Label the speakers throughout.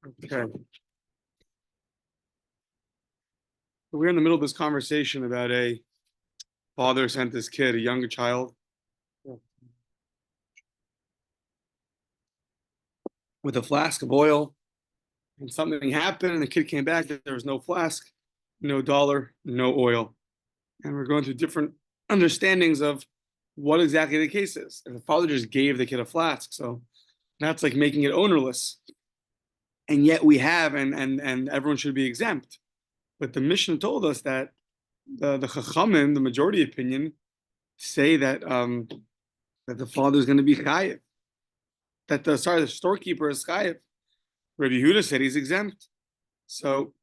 Speaker 1: Okay. We're in the middle of this conversation about a father sent his kid, a younger child, with a flask of oil, and something happened, and the kid came back. There was no flask, no dollar, no oil. And we're going through different understandings of what exactly the case is. And the father just gave the kid a flask, so that's like making it ownerless. And yet we have, and everyone should be exempt. But the Mishnah told us that the Chachamim, the majority opinion, say that that the father is going to be chayiv. That the storekeeper is chayiv. Rabbi Yehuda said he's exempt. So,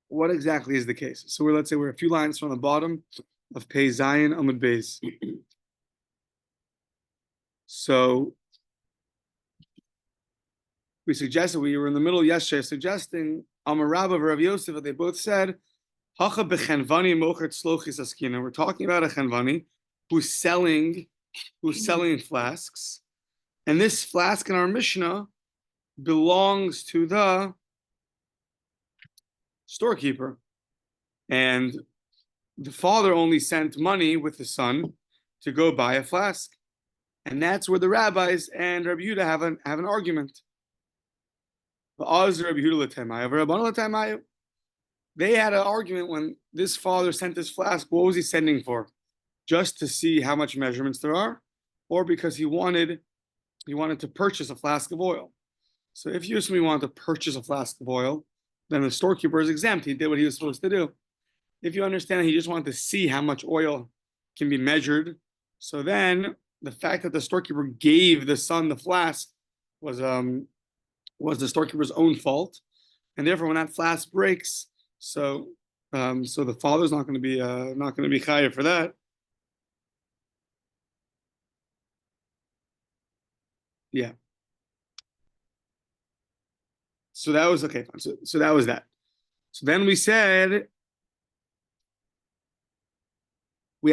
Speaker 1: what exactly is the case? So let's say we're a few lines from the bottom of Pei Zayin Amud Beis. So we suggested, we were in the middle yesterday suggesting Amar Rabba Rav Yosef, they both said, Hacha bechenvani mocher tzlochis askina. We're talking about a chenvani who's selling flasks, and this flask in our Mishnah belongs to the storekeeper, and the father only sent money with the son to go buy a flask, and that's where the rabbis and Rabbi Yehuda have an argument. They had an argument when this father sent this flask. What was he sending for? Just to see how much measurements there are, or because he wanted to purchase a flask of oil. So if you assume he wanted to purchase a flask of oil, then the storekeeper is exempt. He did what he was supposed to do. If you understand that he just wanted to see how much oil can be measured, so then the fact that the storekeeper gave the son the flask was the storekeeper's own fault, and therefore when that flask breaks, so the father's not going to be chayav for that. Yeah. So that was okay. Fine. So that was that. So then we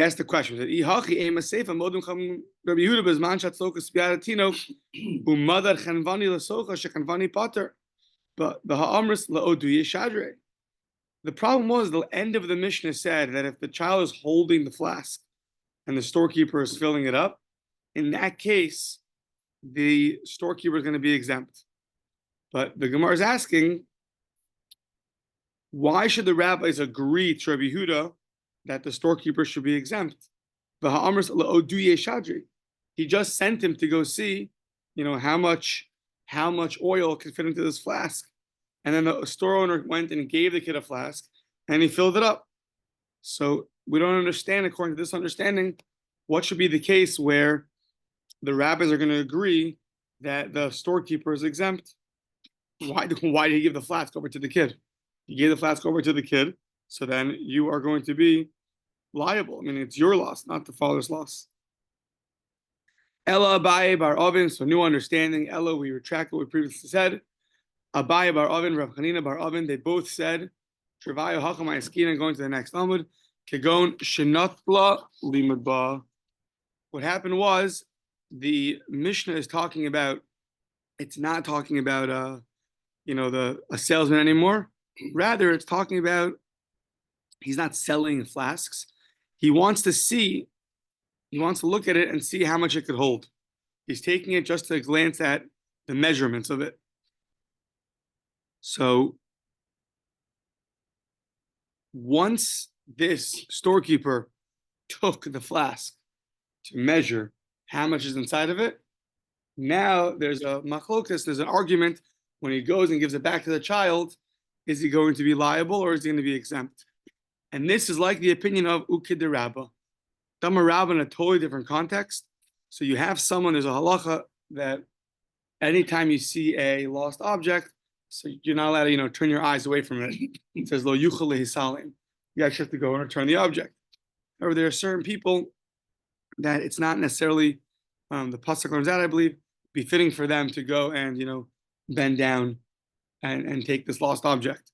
Speaker 1: asked the question. But the problem was the end of the Mishnah said that if the child is holding the flask and the storekeeper is filling it up, in that case, the storekeeper is going to be exempt. But the Gemara is asking, why should the rabbis agree to Rabbi Yehuda that the storekeeper should be exempt? He just sent him to go see, how much oil can fit into this flask. And then the store owner went and gave the kid a flask, and he filled it up. So we don't understand, according to this understanding, what should be the case where the rabbis are going to agree that the storekeeper is exempt. Why did he give the flask over to the kid? He gave the flask over to the kid, so then you are going to be liable. I mean, it's your loss, not the father's loss. Ella Abaye bar Ovin, so new understanding. Ella, we retract what we previously said. Abaye bar Ovin, Rav Chanina bar Ovin, they both said, Travayo Hachamai Eskina, going to the next Talmud, Kegon Shenatla Limud Ba. What happened was, the Mishnah is talking about, it's not talking about a salesman anymore. Rather, it's talking about he's not selling flasks. He wants to look at it and see how much it could hold. He's taking it just to glance at the measurements of it. So once this storekeeper took the flask to measure how much is inside of it, now there's a machlokas, there's an argument. When he goes and gives it back to the child, is he going to be liable or is he going to be exempt? And this is like the opinion of Ukid the Rabbah. Dama Rabbah in a totally different context. So you have someone, there's a halacha that anytime you see a lost object, so you're not allowed to, turn your eyes away from it. It says, Lo yuchal lehisalim. You actually have to go and return the object. However, there are certain people that it's not necessarily, the pasuk learns out, I believe, befitting for them to go and, bend down and take this lost object.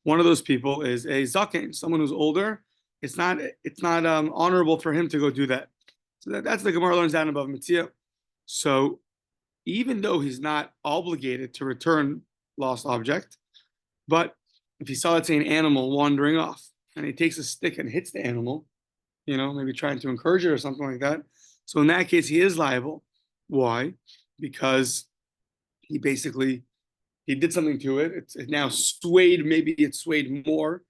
Speaker 1: One of those people is a zaken, someone who's older. It's not honorable for him to go do that. So that's the Gemara learns down above Mציעא. So even though he's not obligated to return lost object. But if he saw, let's say, an animal wandering off, and he takes a stick and hits the animal, maybe trying to encourage it or something like that. So in that case, he is liable. Why? Because he did something to it. It's now swayed. Maybe it swayed more,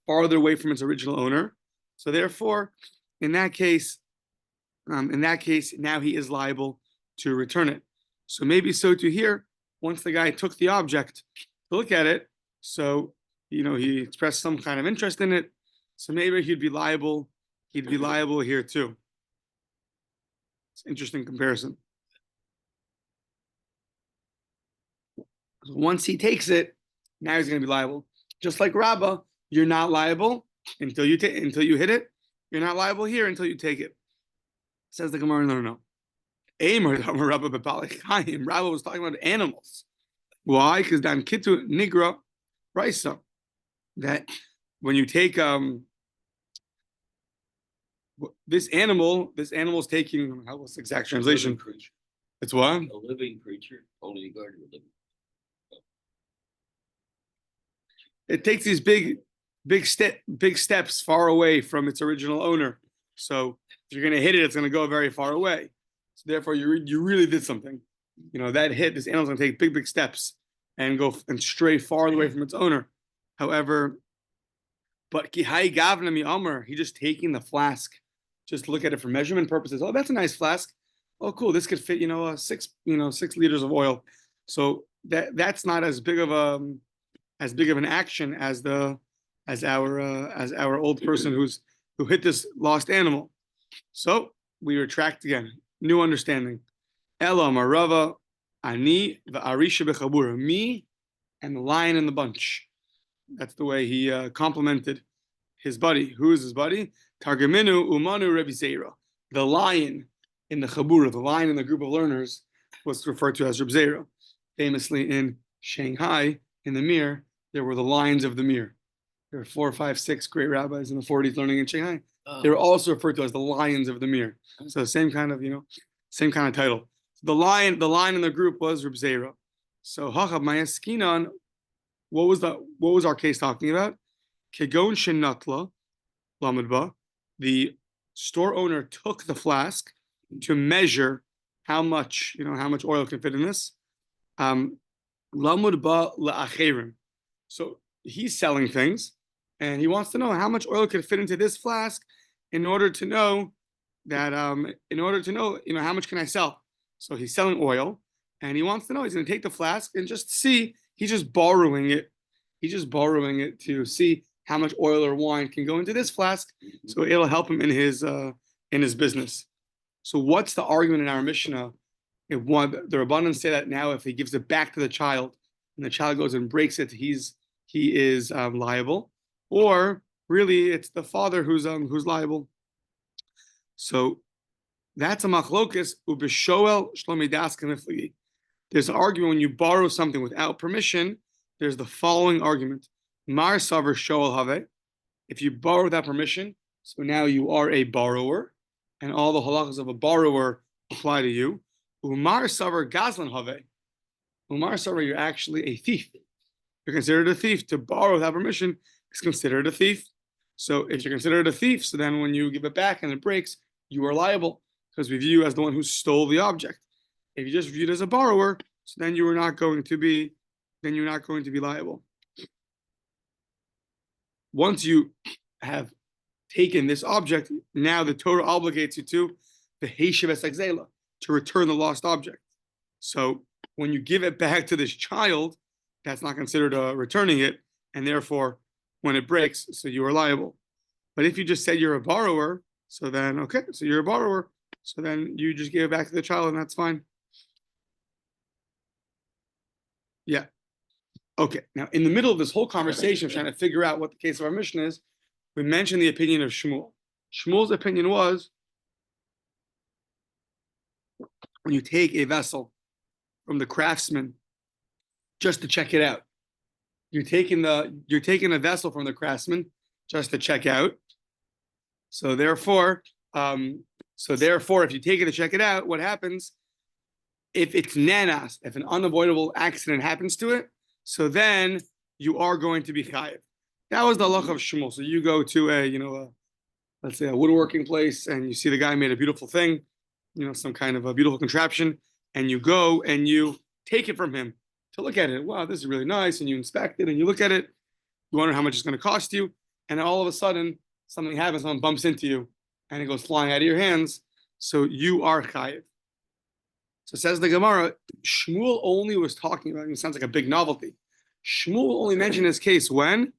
Speaker 1: farther away from its original owner. So therefore, in that case, now he is liable to return it. So maybe so to here, once the guy took the object to look at it, so he expressed some kind of interest in it. So maybe he'd be liable. He'd be liable here too. It's an interesting comparison. Once he takes it, now he's going to be liable. Just like Rabbah, you're not liable until you hit it. You're not liable here until you take it. Says the Gemara, no. Rabbah was talking about animals. Why? Because Dan Kitu Nigra Raisa. That when you take this animal's taking, what's the exact translation? It's what?
Speaker 2: A living creature, only regarded a living.
Speaker 1: It takes these big steps far away from its original owner. So if you're going to hit it, it's going to go very far away. So therefore, you really did something. That hit, this animal's going to take big steps and go and stray far away from its owner. However, but Kihai Gavna Mi Amr, he just taking the flask, just look at it for measurement purposes. Oh, that's a nice flask. Oh, cool. This could fit, 6 liters of oil. So that's not as big of an action as our old person who hit this lost animal. So we retract again. New understanding. Ela Marava Ani va'arisha bechabura. Me and the lion in the bunch. That's the way he complimented his buddy. Who is his buddy? Targaminu Umanu Rebbe Zera. The lion in the Chabura, the lion in the group of learners, was referred to as Rebbe Zera. Famously in Shanghai, in the Mir, there were the lions of the Mir. There were 4, 5, 6 great rabbis in the 40s learning in Shanghai. Oh. They were also referred to as the lions of the Mir. So same kind of title. The lion in the group was Rebbe Zera. So Hachab Mayaskinan. What was our case talking about? Kegon Shenatla Lamudba. The store owner took the flask to measure how much oil can fit in this. Lamudba la'acherim. So he's selling things, and he wants to know how much oil can fit into this flask in order to know how much can I sell. So he's selling oil, and he wants to know. He's going to take the flask and just see. He's just borrowing it. He's just borrowing it to see how much oil or wine can go into this flask, so it'll help him in his business. So what's the argument in our Mishnah? The Rabbanan say that now if he gives it back to the child and the child goes and breaks it, he is liable, or really it's the father who's liable. So that's a machlokes ubishoel shlomidas kamifligi. There's an argument when you borrow something without permission. There's the following argument: Mar savar shoel have. If you borrow without permission, so now you are a borrower, and all the halachas of a borrower apply to you. Umar savar gazlan have. Umar savar, you're actually a thief. You're considered a thief. To borrow without permission is considered a thief. So if you're considered a thief, so then when you give it back and it breaks, you are liable because we view you as the one who stole the object. If you just viewed as a borrower, so then you're not going to be liable. Once you have taken this object, now the Torah obligates you to the Heishiv Esagzela, to return the lost object. So when you give it back to this child, that's not considered returning it, and therefore when it breaks, so you are liable. But if you just said you're a borrower, so then okay, so you're a borrower, so then you just give it back to the child, and that's fine. Yeah. Okay. Now, in the middle of this whole conversation, trying to figure out what the case of our Mishnah is, we mentioned the opinion of Shmuel. Shmuel's opinion was when you take a vessel from the craftsman just to check it out, you're taking a vessel from the craftsman just to check out. So therefore, if you take it to check it out, what happens? If it's nanas, if an unavoidable accident happens to it, so then you are going to be chayiv. That was the halacha of Shmuel. So you go to let's say a woodworking place, and you see the guy made a beautiful thing, some kind of a beautiful contraption, and you go and you take it from him to look at it. Wow, this is really nice, and you inspect it, and you look at it. You wonder how much it's going to cost you, and all of a sudden something happens, someone bumps into you, and it goes flying out of your hands. So you are chayiv. So says the Gemara, Shmuel only was talking about, it sounds like a big novelty. Shmuel only mentioned this case when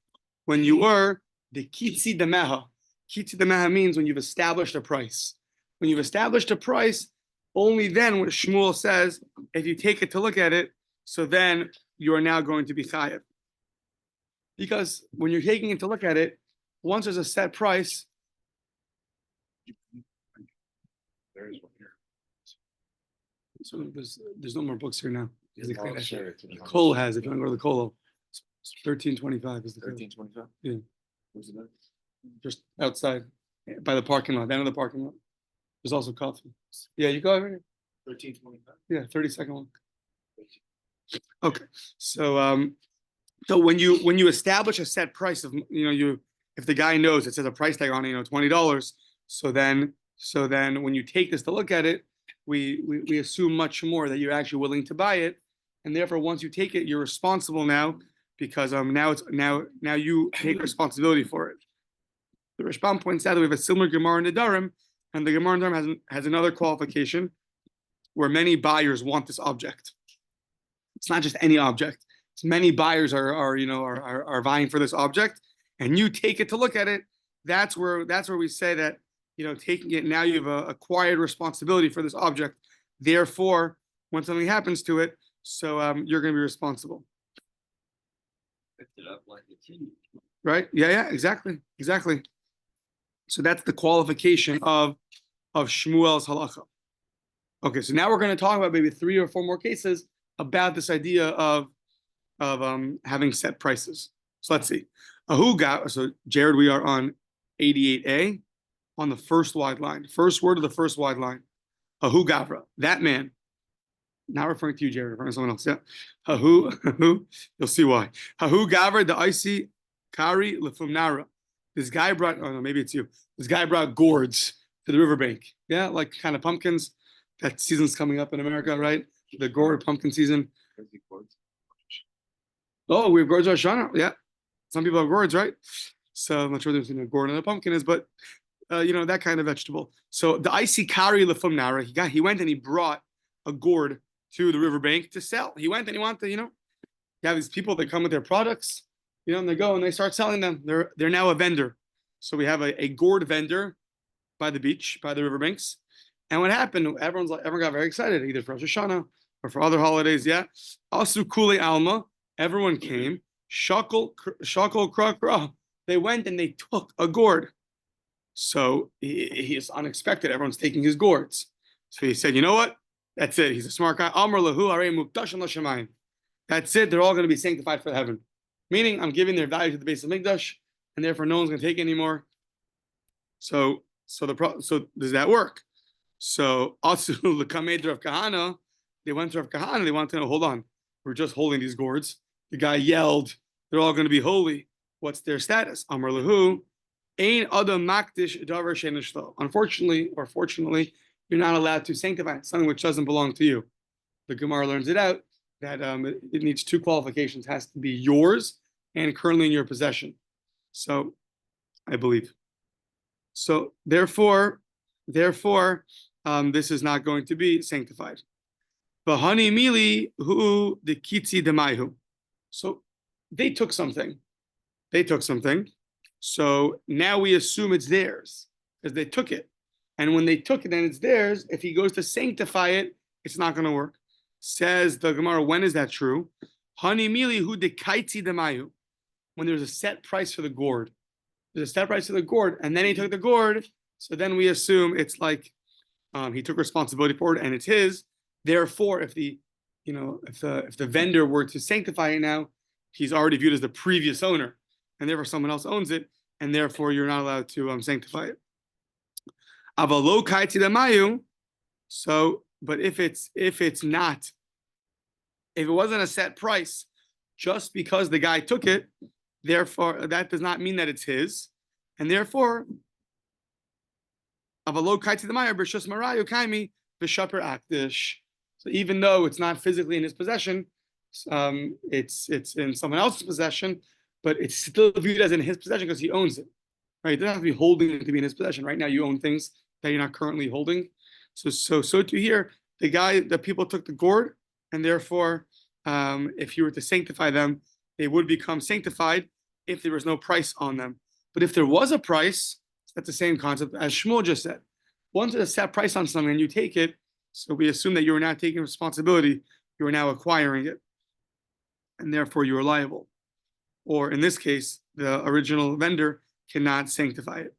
Speaker 1: you were the kitzi demeha. Kitzi demeha means when you've established a price. When you've established a price, only then what Shmuel says, if you take it to look at it, so then you are now going to be chayiv. Because when you're taking it to look at it, once there's a set price,
Speaker 2: There is one here.
Speaker 1: so there's no more books here now.
Speaker 2: Cole
Speaker 1: Kollel has, if you want to go to the Kollel, it's 1325 is the Kollel.
Speaker 2: 1325?
Speaker 1: Yeah.
Speaker 2: Where's it at?
Speaker 1: Just outside by the parking lot, the end of the parking lot. There's also coffee. Yeah, you go over here.
Speaker 2: 1325.
Speaker 1: Yeah, 30-second walk. Okay. So when you establish a set price of if the guy knows it says a price tag on it, $20, so then when you take this to look at it, we assume much more that you're actually willing to buy it, and therefore once you take it, you're responsible now, because now you take responsibility for it. The Rashbam points out that we have a similar Gemara in Nedarim, and the Gemara in Nedarim has another qualification where many buyers want this object. It's not just any object. It's many buyers are vying for this object, and you take it to look at it. That's where we say that taking it, now you've acquired responsibility for this object. Therefore, when something happens to it, so you're going to be responsible.
Speaker 2: Picked it up like it's in.
Speaker 1: Right? Yeah, exactly. So that's the qualification of Shmuel's halacha. Okay, so now we're going to talk about maybe 3 or 4 more cases about this idea of having set prices. So let's see. So Jared, we are on 88a on the first wide line. First word of the first wide line. Ahu Gavra, that man. Not referring to you, Jared, referring to someone else. Yeah. Ahu, you'll see why. Ahu Gavra, the icy Kari Lefumnara. This guy brought, oh no, maybe it's you. This guy brought gourds to the riverbank. Yeah, like kind of pumpkins. That season's coming up in America, right? The gourd pumpkin season. Oh, we have gourds Rosh Hashanah. Yeah. Some people have gourds, right? So I'm not sure there's a gourd and a pumpkin is, but that kind of vegetable. So the icy Kari Lefumnara, he went and he brought a gourd to the riverbank to sell. He went and he wanted to, you have these people that come with their products, and they go and they start selling them. They're now a vendor. So we have a gourd vendor by the beach, by the riverbanks. And what happened? Everyone got very excited, either for Rosh Hashanah or for other holidays. Yeah. Asu Kule Alma. Everyone came. Shakal Kra. They went and they took a gourd. So he is unexpected. Everyone's taking his gourds. So he said, you know what? That's it. He's a smart guy. Amr lahu arei mukdashan l'shamayim. That's it. They're all going to be sanctified for heaven. Meaning, I'm giving their value to the base of Mikdash, and therefore no one's going to take anymore. So does that work? So Asu l'kamed Rav Kahana. They went to Rav Kahana. They wanted to know. Hold on, we're just holding these gourds. The guy yelled, "They're all going to be holy. What's their status?" Amr lahu ein adam makdish davar shenishlo. Unfortunately, or fortunately, you're not allowed to sanctify something which doesn't belong to you. The Gemara learns it out that it needs 2 qualifications. It has to be yours and currently in your possession. So, I believe. So, therefore, this is not going to be sanctified. V'hani mili hu the kitzi demayhu. So, they took something. So, now we assume it's theirs because they took it. And when they took it and it's theirs, if he goes to sanctify it, it's not going to work. Says the Gemara, when is that true? Hani mili hu de kaitzi demayu. When there's a set price for the gourd. There's a set price for the gourd, and then he took the gourd, so then we assume it's like he took responsibility for it and it's his. Therefore, if the vendor were to sanctify it now, he's already viewed as the previous owner, and therefore someone else owns it, and therefore you're not allowed to sanctify it. Avalo kaiti demayu. So, but if it wasn't a set price, just because the guy took it, therefore that does not mean that it's his, and therefore, avalo kaiti the mayer b'shus marayu kaimi b'shaper akdish. So even though it's not physically in his possession, it's in someone else's possession, but it's still viewed as in his possession because he owns it. Right? It doesn't have to be holding it to be in his possession. Right now, you own things that you're not currently holding. So to here, the people took the gourd, and therefore, if you were to sanctify them, they would become sanctified if there was no price on them. But if there was a price, that's the same concept as Shmuel just said. Once there's a set price on something and you take it, so we assume that you are now taking responsibility, you are now acquiring it, and therefore you are liable. Or in this case, the original vendor cannot sanctify it.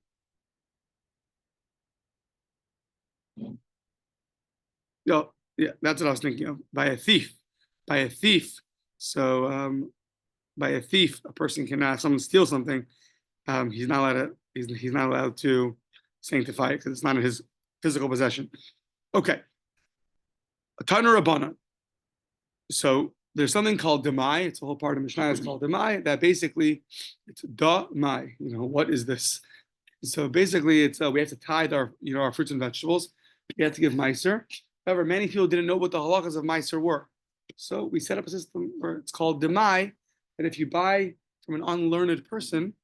Speaker 1: No, yeah, that's what I was thinking of. By a thief. So by a thief, a person cannot. Someone steals something. He's not allowed to. He's not allowed to sanctify it because it's not in his physical possession. Okay. A Tana Rabbana. So there's something called demai. It's a whole part of Mishnah. It's called demai. That basically it's da mai. What is this? So basically, it's we have to tithe our our fruits and vegetables. We have to give meiser. However, many people didn't know what the halachas of meiser were. So we set up a system where it's called demai. That if you buy from an unlearned person,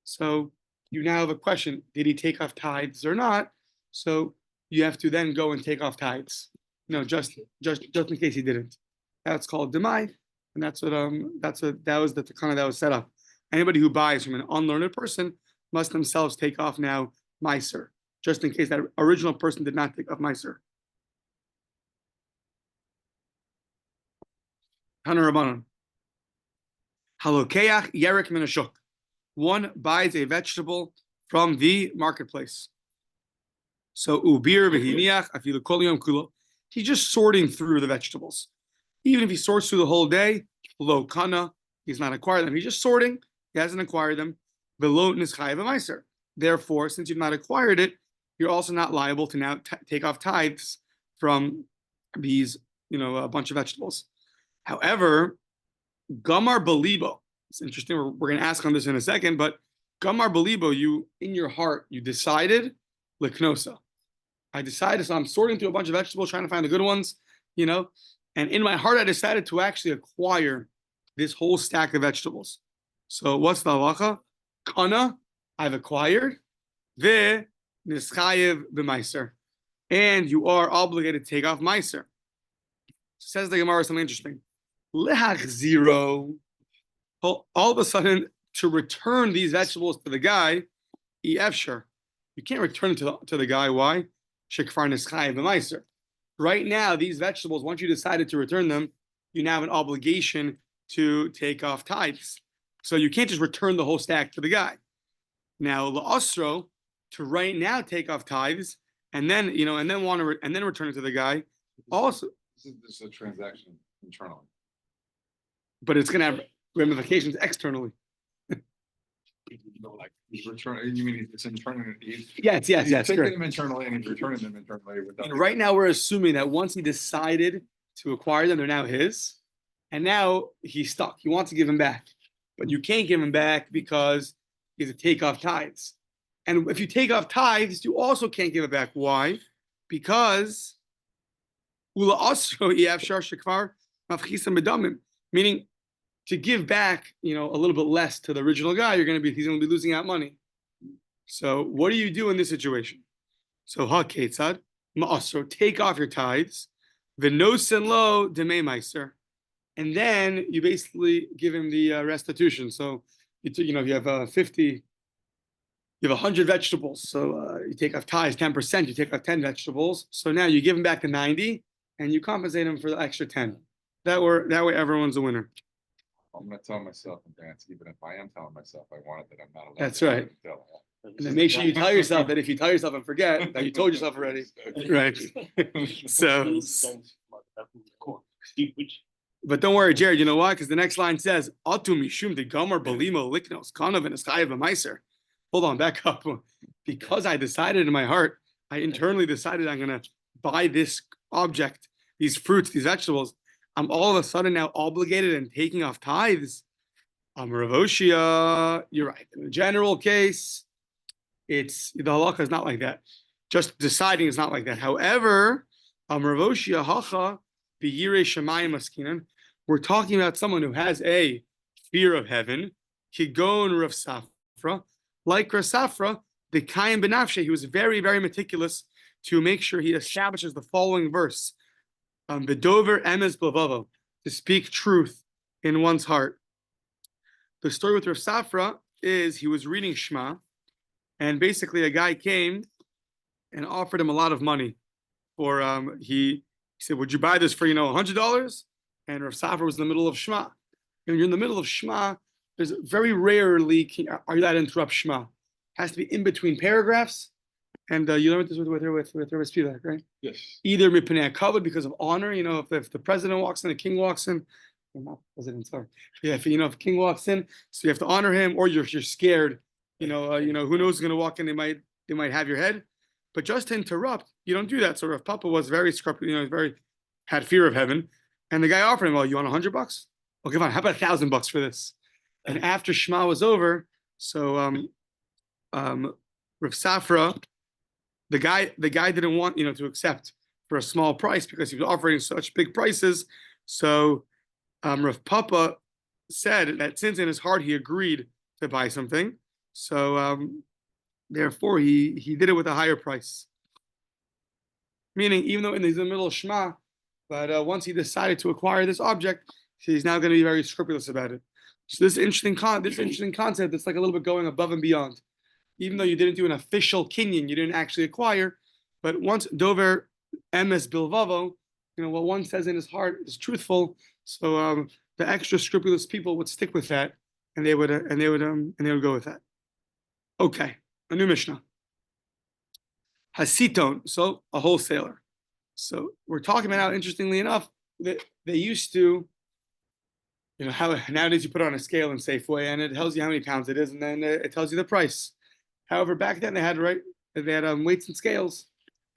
Speaker 1: so you now have a question: did he take off tithes or not? So you have to then go and take off tithes. Just in case he didn't. That's called demai, and that was the kind that was set up. Anybody who buys from an unlearned person must themselves take off now meiser, just in case that original person did not take off meiser. Tana Rabbanan. Halokeach yerek min hashuk. One buys a vegetable from the marketplace. So ubir v'hiniach afilu kol yom kulo. He's just sorting through the vegetables. Even if he sorts through the whole day, lo kana, he's not acquired them. He's just sorting. He hasn't acquired them. Below nischayev meiser. Therefore, since you've not acquired it, you're also not liable to now take off tithes from these, a bunch of vegetables. However, gamar belibo. It's interesting. We're going to ask on this in a second, but gamar belibo, you in your heart, you decided liknosa. I decided, so I'm sorting through a bunch of vegetables, trying to find the good ones, and in my heart, I decided to actually acquire this whole stack of vegetables. So what's the halacha? Kana, I've acquired. Ve nischayev b'meiser. And you are obligated to take off meiser. Says the Gemara something interesting. Lehach zero. All of a sudden, to return these vegetables to the guy, efshar. You can't return it to the guy. Why? Shekfar nischayev b'meiser. Right now, these vegetables, once you decided to return them, you now have an obligation to take off tithes. So you can't just return the whole stack to the guy. Now, la'asro, to right now take off tithes, and then and then return it to the guy. Also,
Speaker 2: this is a transaction internally,
Speaker 1: but it's going to have ramifications externally.
Speaker 2: Like he's returning. You mean it's internally?
Speaker 1: Yes.
Speaker 2: He's taking them internally and he's returning them internally.
Speaker 1: And right now, we're assuming that once he decided to acquire them, they're now his, and now he's stuck. He wants to give them back, but you can't give them back because you have to take off tithes. And if you take off tithes, you also can't give it back. Why? Because meaning to give back, a little bit less to the original guy, he's going to be losing out money. So what do you do in this situation? So ha-ketzad ma'asro, take off your tithes, v'nosen lo demei meiser, and then you basically give him the restitution. So if you have 50. You have 100 vegetables, so you take off tithes 10%. You take off 10 vegetables, so now you give him back the 90, and you compensate him for the extra 10. That way, everyone's a winner.
Speaker 2: I'm going to tell myself in advance, even if I am telling myself I want it, that I'm not allowed.
Speaker 1: That's right. And then make sure you tell yourself that if you tell yourself and forget that you told yourself already, right? So, but don't worry, Jared. You know why? Because the next line says, "Atu mishum de gomer belimo liknos kanav and eschayev b'meiser." Hold on, back up. Because I decided in my heart, I internally decided I'm going to buy this object, these fruits, these vegetables. I'm all of a sudden now obligated and taking off tithes. Rav Oshia, you're right. In the general case, it's the halakha is not like that. Just deciding is not like that. However, Rav Oshia hacha b'yirei shamayim askinan. We're talking about someone who has a fear of heaven. Kigon Rav Safra, like Rav Safra, the Kayim Benafshe, he was very, very meticulous to make sure he establishes the following verse: "V'dover emes b'lvavo," to speak truth in one's heart. The story with Rav Safra is he was reading Shema, and basically a guy came and offered him a lot of money for he said, "Would you buy this for $100?" And Rav Safra was in the middle of Shema. And when you're in the middle of Shema, there's very rarely are you allowed to interrupt Shema. It has to be in between paragraphs. And you learned this with Rabbi Spivak, right?
Speaker 2: Yes.
Speaker 1: Either mipnei kavod, because of honor, if the president walks in, the king walks in, or not president, sorry. Yeah, if the king walks in, so you have to honor him, or you're scared, who knows who's going to walk in, they might have your head. But just to interrupt, you don't do that. So Rav Papa was very scrumptious, had fear of heaven. And the guy offered him, "Well, you want $100? Okay, fine. How about $1,000 for this?" And after Shema was over, so Rav Safra, the guy didn't want to accept for a small price because he was offering such big prices. So Rav Papa said that since in his heart he agreed to buy something, so therefore he did it with a higher price. Meaning, even though he's in the middle of Shema, but once he decided to acquire this object, he's now going to be very scrupulous about it. So this interesting concept, it's like a little bit going above and beyond. Even though you didn't do an official kinyan, you didn't actually acquire, but once dover emes bilvavo, what one says in his heart is truthful. So the extra scrupulous people would stick with that, and they would go with that. Okay, a new Mishnah. Hasiton, so a wholesaler. So we're talking about how, interestingly enough, that they used to, how nowadays you put it on a scale in Safeway and it tells you how many pounds it is, and then it tells you the price. However, back then they had weights and scales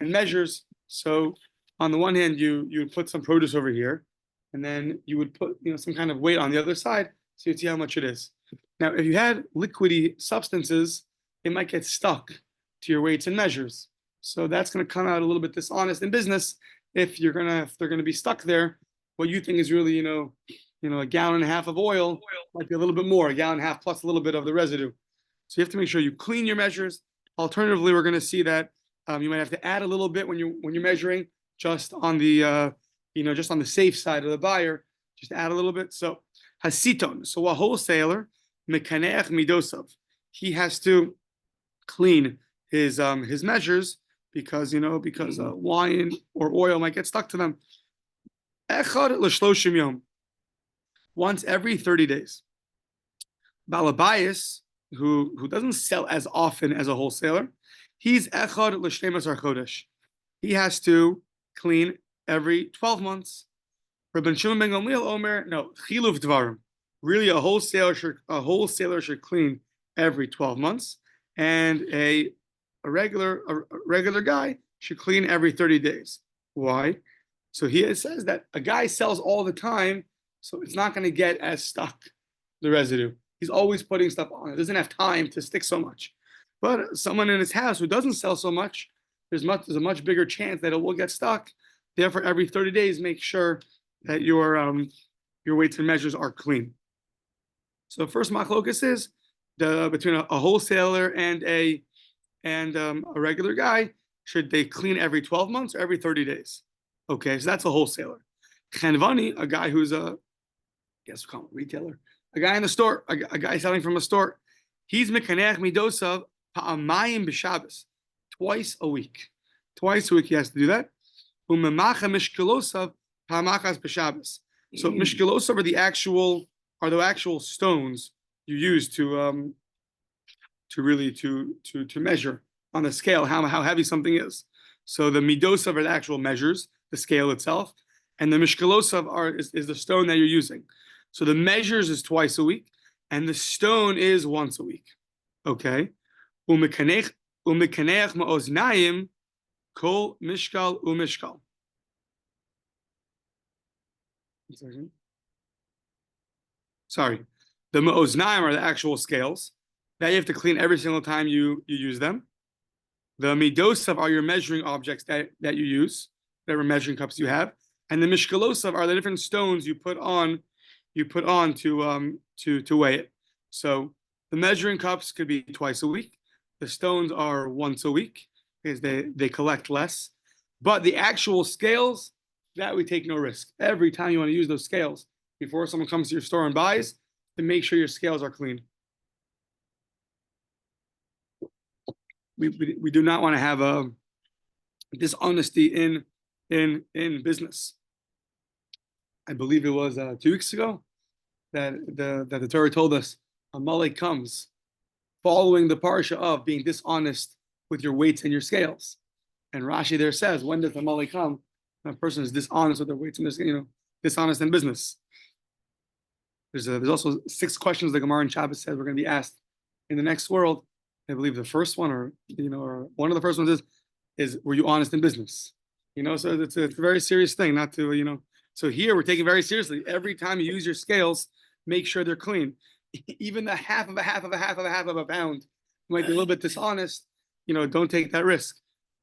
Speaker 1: and measures. So on the one hand, you would put some produce over here, and then you would put some kind of weight on the other side, so you'd see how much it is. Now, if you had liquidy substances, it might get stuck to your weights and measures. So that's going to come out a little bit dishonest in business if they're going to be stuck there. What you think is really a gallon and a half of oil might be a little bit more, a gallon and a half plus a little bit of the residue. So you have to make sure you clean your measures. Alternatively, we're going to see that you might have to add a little bit when you're measuring, just on the just on the safe side of the buyer, just add a little bit. So hasiton, so a wholesaler, mekaneach midosav, he has to clean his measures because wine or oil might get stuck to them. Echad l'shloshim yom, once every 30 days. Balabayas, who doesn't sell as often as a wholesaler, he's echad l'shleimasar chodesh. He has to clean every 12 months. Rabbi Shimon ben Gamliel Omer, no, chiluv dvarim. Really, a wholesaler should clean every 12 months, and a regular guy should clean every 30 days. Why? So he says that a guy sells all the time, so it's not going to get as stuck, the residue. He's always putting stuff on. It doesn't have time to stick so much. But someone in his house who doesn't sell so much, there's a much bigger chance that it will get stuck. Therefore, every 30 days, make sure that your weights and measures are clean. So first machlokas is between a wholesaler and a regular guy. Should they clean every 12 months or every 30 days? Okay, so that's a wholesaler. Chenvani, a guy who's a retailer, a guy in the store, a guy selling from a store. He's mekaneach midosav pa'amayim b'Shabbos, twice a week. Twice a week he has to do that. Umemacha mishkelosav pa'amachas b'Shabbos. So mishkelosav are the actual stones you use to measure on the scale how heavy something is. So the midosav are the actual measures, the scale itself, and the mishkelosav is the stone that you're using. So the measures is twice a week, and the stone is once a week. Okay. Umekaneach ma'oznayim kol mishkal umishkal. 1 second. Sorry. The ma'oznaim are the actual scales that you have to clean every single time you use them. The midosav are your measuring objects that you use, whatever measuring cups you have, and the mishkalosav are the different stones you put on to weigh it. So the measuring cups could be twice a week. The stones are once a week because they collect less. But the actual scales, that we take no risk. Every time you want to use those scales, before someone comes to your store and buys, to make sure your scales are clean. We do not want to have a dishonesty in business. I believe it was 2 weeks ago that the Torah told us Amalek comes following the parsha of being dishonest with your weights and your scales. And Rashi there says, when does Amalek come? When a person is dishonest with their weights and their, dishonest in business. There's also 6 questions the Gemara in Shabbos says we're going to be asked in the next world. I believe the first one, or one of the first ones is were you honest in business? So it's a very serious thing, not to So here we're taking very seriously. Every time you use your scales, make sure they're clean. Even the half of a pound might be a little bit dishonest. Don't take that risk.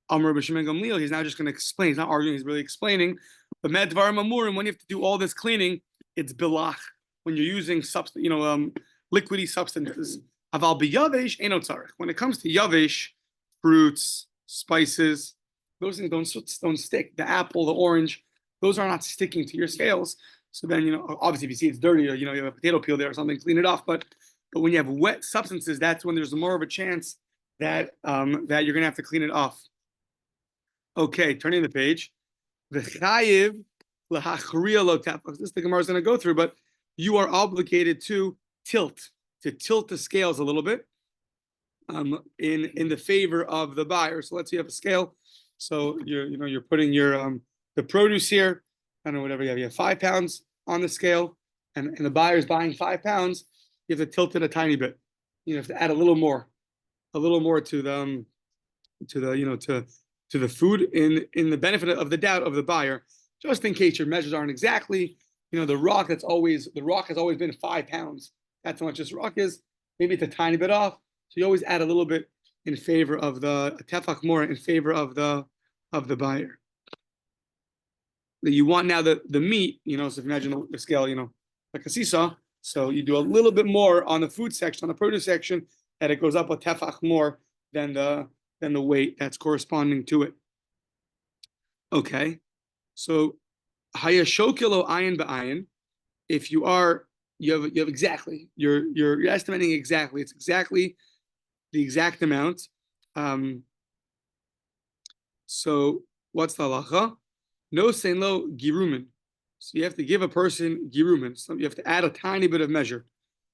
Speaker 1: Amr B'Shimon Gamliel, he's now just going to explain. He's not arguing, he's really explaining. But Medvar Mamurim, when you have to do all this cleaning, it's bilach. When you're using liquidy substances. Aval b'yavesh eno tzarich. When it comes to yavesh, fruits, spices, those things don't stick. The apple, the orange, those are not sticking to your scales. So then, obviously if you see it's dirty or, you have a potato peel there or something, clean it off. But when you have wet substances, that's when there's more of a chance that that you're going to have to clean it off. Okay, turning the page. V'chayiv l'hachriya lo tefach. This the Gemara is going to go through, but you are obligated to tilt the scales a little bit in the favor of the buyer. So let's say you have a scale. So you're putting your the produce here. I don't know, whatever you have 5 pounds on the scale, and the buyer is buying 5 pounds. You have to tilt it a tiny bit. You have to add a little more to the food in the benefit of the doubt of the buyer, just in case your measures aren't exactly. The rock has always been 5 pounds. That's how much this rock is. Maybe it's a tiny bit off. So you always add a little bit in favor of the tefach more in favor of the buyer. You want now the meat, so if you imagine the scale, like a seesaw. So you do a little bit more on the food section, on the produce section, and it goes up a tefach more than the weight that's corresponding to it. Okay, so hayashokilo ayin ba'ayin. If you have exactly, you're estimating exactly. It's exactly the exact amount. So what's the halacha? No sein lo girumin. So you have to give a person girumin. So you have to add a tiny bit of measure.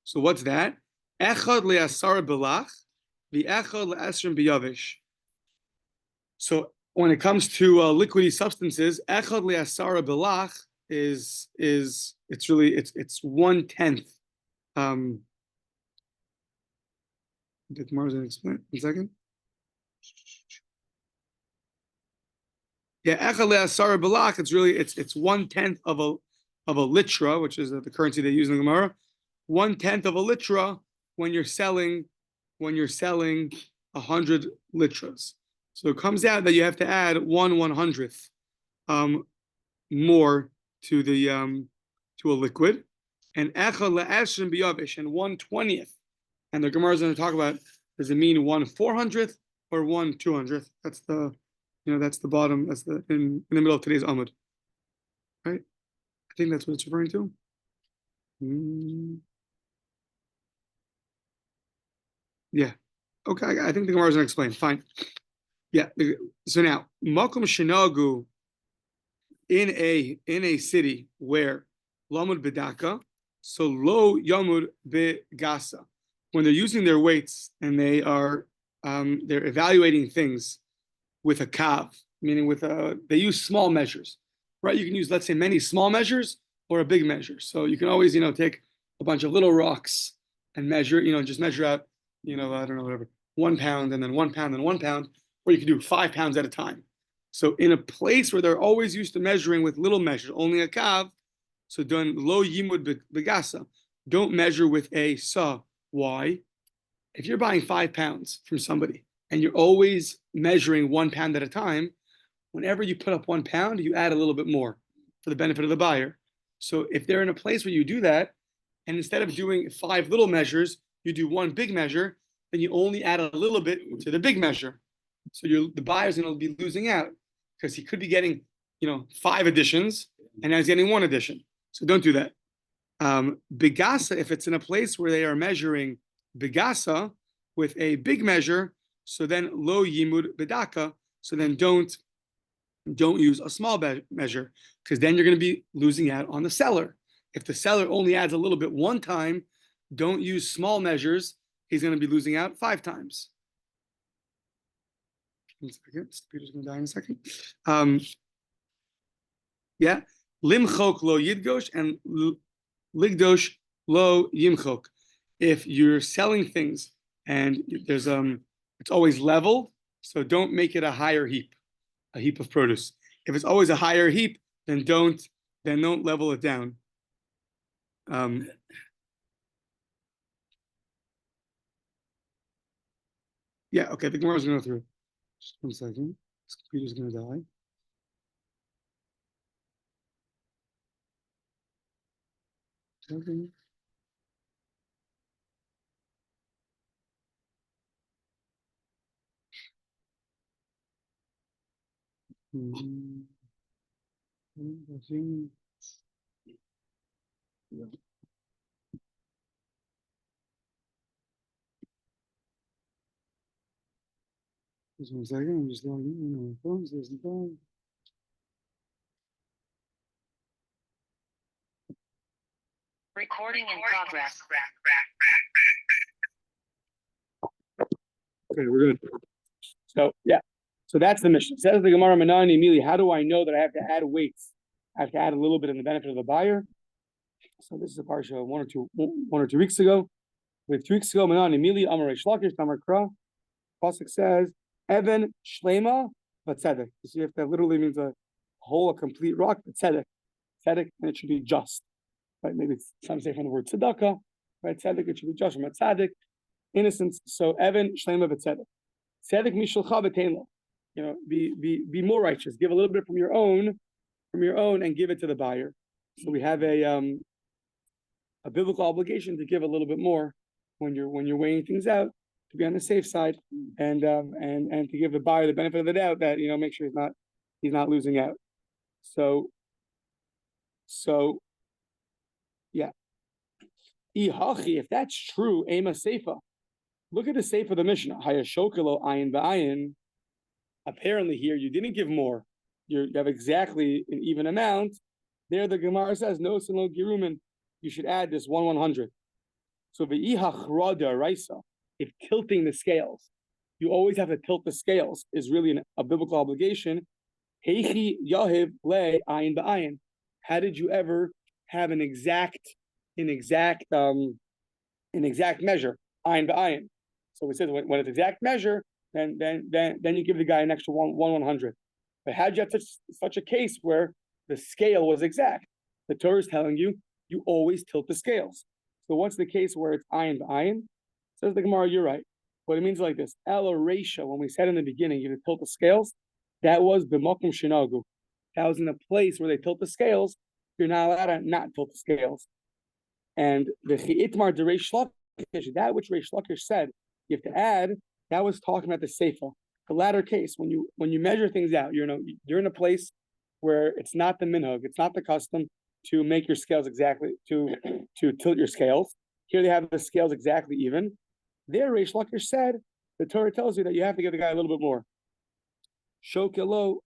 Speaker 1: So what's that? Echad le'asar belach, v'echad le'esrim biyavish. So when it comes to liquidy substances, echad le'asar belach is it's 1/10. Did Marzan explain? 1 second. Yeah, echad le'asar belach. It's 1/10 of a litra, which is the currency they use in the Gemara. 1/10 of a litra when you're selling 100 litras. So it comes out that you have to add 1/100th more to the to a liquid, and echad le'esrim biyavish, and 1/20th. And the Gemara is going to talk about, does it mean 1/400th or 1/200th? That's the that's the bottom. That's in the middle of today's Amud, right? I think that's what it's referring to. Yeah. Okay. I think the Gemara is going to explain. Fine. Yeah. So now, makom shenagu in a city where lamud bedaka, so lo yamud begasa, when they're using their weights and they're evaluating things with a kav, meaning they use small measures, right? You can use, let's say, many small measures or a big measure. So you can always, take a bunch of little rocks and measure, just measure out, I don't know, whatever, 1 pound and then 1 pound and 1 pound, or you can do 5 pounds at a time. So in a place where they're always used to measuring with little measures, only a kav, So done lo yimud begasa. Don't measure with a sa. Why? If you're buying 5 pounds from somebody and you're always measuring 1 pound at a time, whenever you put up 1 pound, you add a little bit more for the benefit of the buyer. So if they're in a place where you do that, and instead of doing 5 little measures, you do 1 big measure, then you only add a little bit to the big measure. So the buyer's going to be losing out because he could be getting, 5 additions, and now he's getting 1 addition. So don't do that. Begasa, if it's in a place where they are measuring begasa with a big measure, so then lo yimud bedaka. So then don't use a small measure, because then you're going to be losing out on the seller. If the seller only adds a little bit 1 time, don't use small measures. He's going to be losing out 5 times. 1 second. Peter's going to die in a second. Yeah. Limchok lo yidgosh and ligdosh lo yimchok. If you're selling things and there's it's always leveled, so don't make it a higher heap of produce. If it's always a higher heap, then don't level it down. Yeah, okay, the Gemara is going to go through. Just 1 second. This computer's going to die. Okay. Just 1 second. I'm just logging in on my phone. There's the phone.
Speaker 3: Recording in progress.
Speaker 1: Okay, we're good. So yeah, so that's the mission. Says the Gemara Manani immediately. How do I know that I have to add weights? I have to add a little bit in the benefit of the buyer. So this is a parsha one or two weeks ago. With 2 weeks ago, Manani immediately Amar Reish Lakish Tamar Kra. Pasuk says Evan Shlema Vatzedek. You see, if that literally means a complete rock, Vatzedek, tzedek, and it should be just. Right? Maybe some say from the word tzedakah. Right? Tzedek, it should be just from a tzedek, innocence. So Evan Shlema Vatzedek. Tzedek mishalcha v'tein lo. Be more righteous. Give a little bit from your own, and give it to the buyer. So we have a biblical obligation to give a little bit more when you're weighing things out, to be on the safe side, and to give the buyer the benefit of the doubt that make sure he's not losing out. So yeah. If that's true, Ema Seifa. Look at the Seifa of the Mishnah. Hayashokelo ayin ba'ayin. Apparently here you didn't give more. You have exactly an even amount. There the Gemara says no sino girumin. You should add this 1/100. So v'ihachrada raisa. If tilting the scales, you always have to tilt the scales, is really a biblical obligation. Heichi yahiv le ayin ba'ayin. How did you ever have an exact measure, ayin ba'ayin? So we said when it's exact measure, then you give the guy an extra 1/100. But how did you have such a case where the scale was exact? The Torah is telling you always tilt the scales. So what's the case where it's ayin ba'ayin? Says the Gemara, you're right. What it means is like this: Ela Reisha, when we said in the beginning, you tilt the scales, that was b'makom shinagu. That was in a place where they tilt the scales. You're not allowed to not tilt the scales. And the chi'itmar de Reish Lakish, that which Reish Lakish said you have to add, that was talking about the seifa. The latter case, when you measure things out, you're in a place where it's not the minhag, it's not the custom to make your scales exactly to tilt your scales. Here they have the scales exactly even. There, Reish Lakish said the Torah tells you that you have to give the guy a little bit more. Shokelo,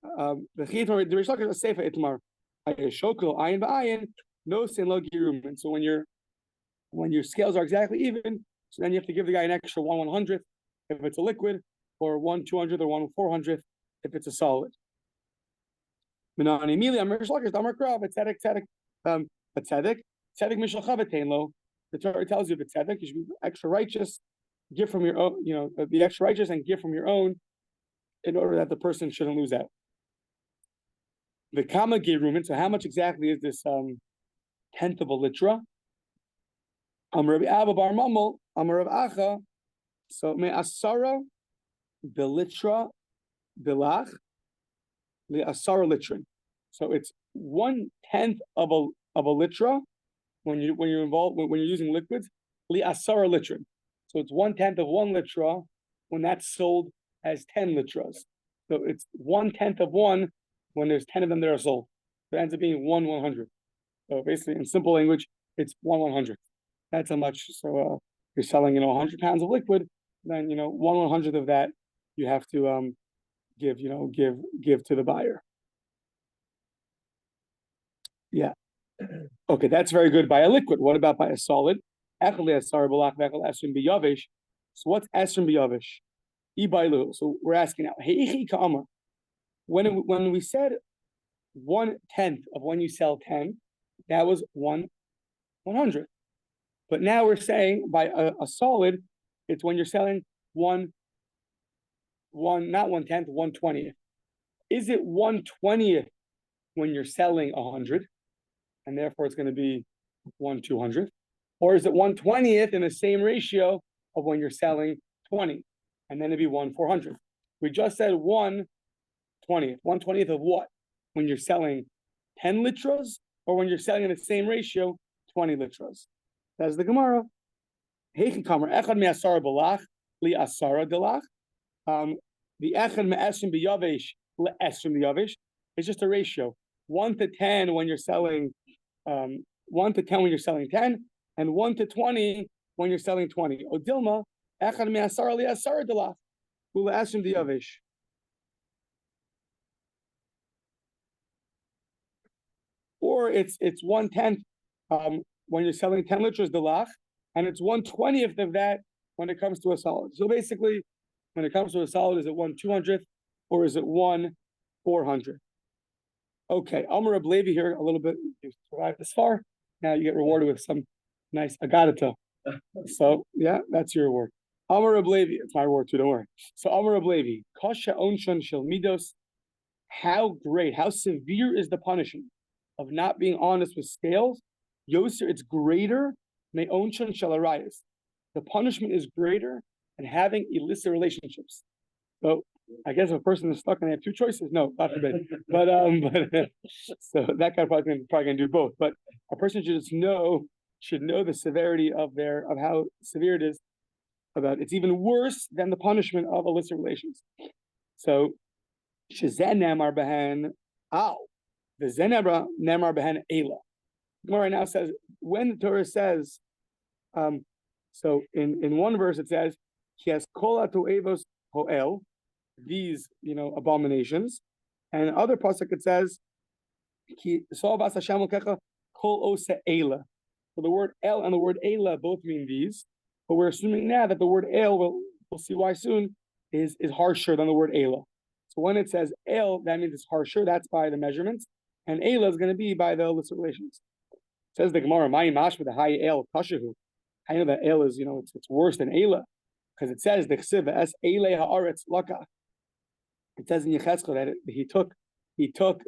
Speaker 1: the chi'itmar de Reish Lakish is seifa itmar. Shokelo ayin ba'ayin. No sin lo girum. And so when your scales are exactly even, so then you have to give the guy an extra 1/100 if it's a liquid, or 1/200 or 1/400 if it's a solid. The Torah tells you if it's tzedek, you should be extra righteous, give from your own, be extra righteous and give from your own, in order that the person shouldn't lose out. The kama girumin. So how much exactly is this tenth of a litra. Rabbi Abba bar Mamel, Rav Acha. So me asara belitra bilach li asara litrin. So it's 1/10 of a litra when you're involved when you're using liquids li asara litrin. So it's 1/10 of 1 litra when that's sold as 10 litras. So it's 1/10 of one when there's 10 of them that are sold. So it ends up being 1/100. So basically, in simple language, it's 1/100. That's how much. So you're selling, 100 pounds of liquid, then 1/100 of that you have to give to the buyer. Yeah. Okay, that's very good by a liquid. What about by a solid? So what's esrim biyavish? So we're asking now. When we said 1/10 of when you sell 10, that was 1/100. But now we're saying by a solid, it's when you're selling not 1/10, 1/20th. Is it 1/20th when you're selling 100, and therefore it's going to be 1/200, or is it 1/20th in the same ratio of when you're selling 20, and then it'd be 1/400? We just said 1/20th. 1/20th of what? When you're selling 10 litras, or when you're selling in the same ratio 20 litras? That's the Gemara. The echad me'esrim biyavish le'esrim biyavish is just a ratio. 1/10 when you're selling 1/10 when you're selling 10, and 1/20 when you're selling 20. Odilma echad me'asara li'asara delach u'le'esrim biyavish. Or it's 1/10 when you're selling 10 liters delach, and it's 1/20th of that when it comes to a solid. So basically, when it comes to a solid, is it 1/200th or is it 1/400? Okay, Amar Ablevi here a little bit. You survived this far. Now you get rewarded with some nice agadata. So yeah, that's your reward. Amar Ablevi, it's my reward too. Don't worry. So Amar Ablevi, Kasha Onshon Shel Midos. How great, how severe is the punishment of not being honest with scales? Yoser, it's greater. May Onshon Shel Arayos. The punishment is greater than having illicit relationships. So I guess if a person is stuck and they have two choices, no, God forbid. But so that guy probably gonna do both. But a person should know the severity of how severe it is. About it's even worse than the punishment of illicit relations. So Shazen Namar Behan the Zenabra Namar Behan Ela. Gemara now says when the Torah says, so in one verse it says he has kola to evos hoel, these abominations, and other pasuk it says ki solvas Hashem kecha kol ose ela. So the word el and the word ela both mean these, but we're assuming now that the word el, we'll see why soon, is harsher than the word ela. So when it says el, that means it's harsher. That's by the measurements, and ela is going to be by the illicit relations. Says the Gemara, "Ma'i mash with the high el kashahu." I know that el is, it's worse than ela, because it says the chsiv es ele haaretz laka. It says in Yechezkel that he took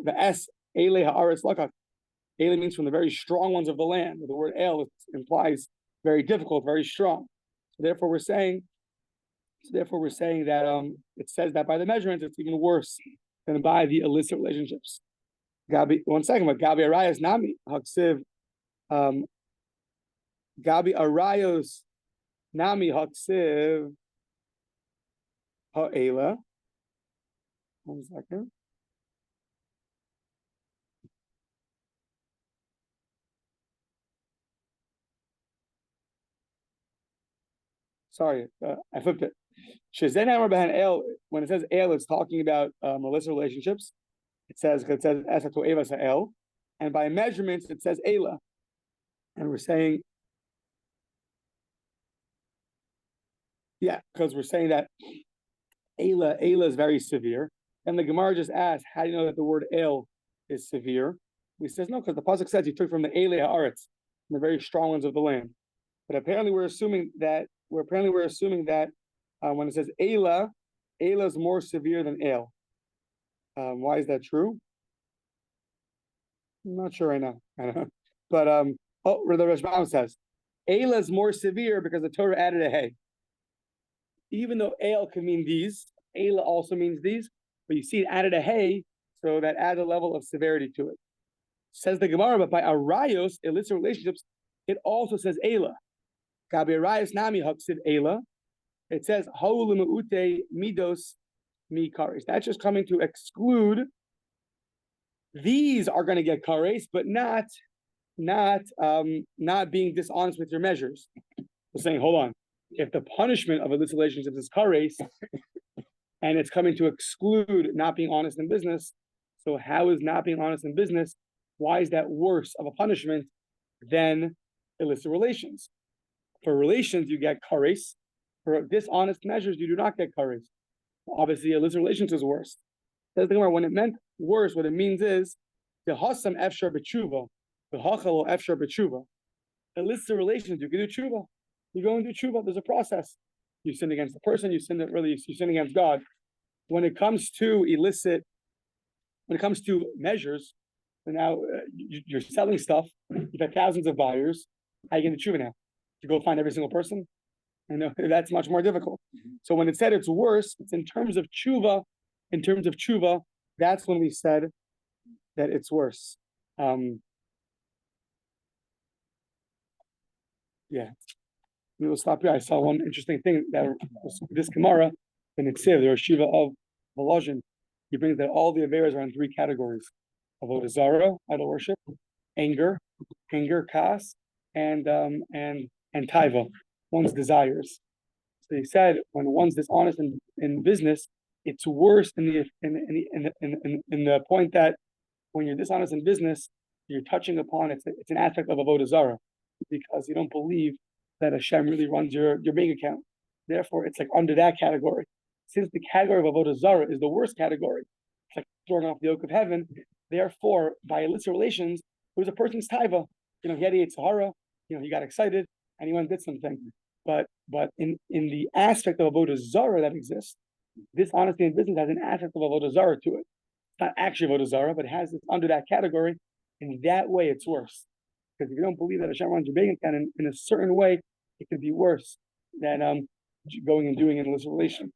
Speaker 1: the es ele haaretz laka. Ele means from the very strong ones of the land. The word el implies very difficult, very strong. So therefore, we're saying that it says that by the measurements, it's even worse than by the illicit relationships. Gabi, one second, but Gabi Arayos Nami Haksiv. Gabi Arayos Nami Haksiv Ha'ela. 1 second. Sorry, I flipped it. Shazen Amar Behan El. When it says El, it's talking about illicit relationships. It says Esa to Eva El, and by measurements it says Ela, and we're saying, yeah, because we're saying that Ela is very severe. And the Gemara just asked, how do you know that the word El is severe? We says no, because the pasuk says he took from the Ele Haaretz, from the very strong ones of the land. But apparently we're assuming that when it says Ela is more severe than El. Why is that true? I'm not sure right now. But the Rashbam says, Eila is more severe because the Torah added a hey. Even though El can mean these, Eila also means these, but you see it added a hey, so that adds a level of severity to it. Says the Gemara, but by arayos, illicit relationships, it also says Eila. Gabi arayos nami haksiv Eila. It says haulu meute midos mi kares. That's just coming to exclude. These are going to get kares, but not being dishonest with your measures. We're saying, hold on. If the punishment of illicit relationships is kares, and it's coming to exclude not being honest in business, so how is not being honest in business? Why is that worse of a punishment than illicit relations? For relations, you get kares. For dishonest measures, you do not get kares. Obviously, illicit relations is worse. Says the Gemara, when it meant worse, what it means is the hasam efshar b'tshuva, the hachal efshar b'tshuva. Illicit relations, you can do tshuva. You go and do tshuva. There's a process. You sin against the person. You sin against God. When it comes to measures, so now you're selling stuff. You've had thousands of buyers. How are you going to do tshuva now? You go find every single person. That's much more difficult. So when it said it's worse, it's in terms of tshuva. In terms of tshuva, that's when we said that it's worse. Yeah. We will stop here. I saw one interesting thing that this Gemara, the Nitziv, the Yeshiva of Volozhin, he brings that all the Averas are in three categories: avodah zarah, idol worship, anger, kas, and taiva, one's desires. So he said when one's dishonest in business, it's worse in the point that when you're dishonest in business, you're touching upon it's an aspect of avodah zarah, because you don't believe that Hashem really runs your bank account. Therefore, it's like under that category. Since the category of avodah zarah is the worst category, it's like throwing off the yoke of heaven. Therefore, by illicit relations, it was a person's taiva. He had a Sahara. He got excited and he went and did something. But in the aspect of avodah zarah that exists, dishonesty in business has an aspect of avodah zarah to it. It's not actually avodah zarah, but it has this under that category. In that way, it's worse. Because if you don't believe that Hashem runs your bank account in a certain way, it could be worse than going and doing an illicit relation.